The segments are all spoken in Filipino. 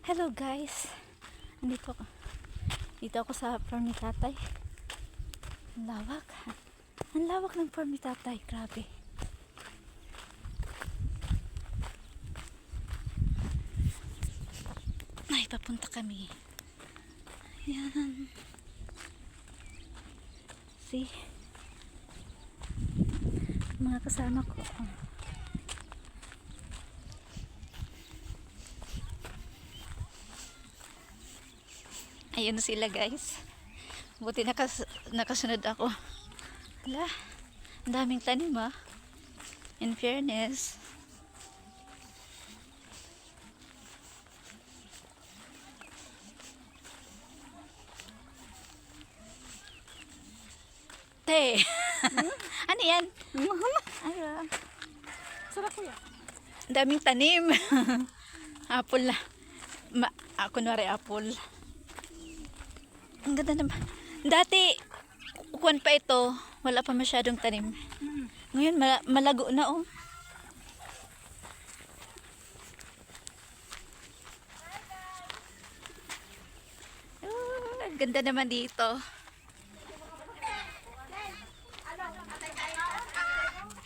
Hello guys, dito ako sa farm ni tatay. Ang lawak ng farm ni tatay, grabe. Ay, papunta kami. Ayan. See? Mga kasama ko. Ayun sila guys. Buti nakasunod ako. Hala, ang daming tanim ah. In fairness. Te! Ano yan? Ayun. Sarap ko yan. Ang daming tanim. Apple na. Kunwari apple. Ang ganda naman. Dati, kuwan pa ito, wala pa masyadong tanim. Ngayon, malago na oh. Ang ganda naman dito.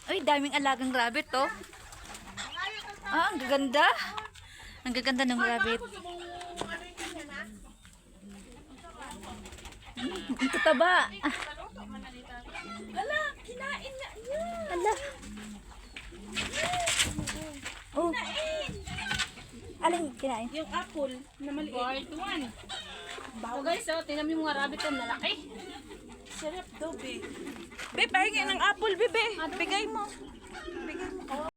Uy, daming alagang rabbit oh. Ah, ang gaganda. Ang gaganda ng rabbit. Ang tataba. Ala, kinain na yun. Ala. Oh. Aling kinain? Yung apple na maliit. Part 1. So guys, so, tingnan mo yung mga rabbit na lalaki. Sarap daw, be. Be, pahingi ng apple, bebe. Bigay mo.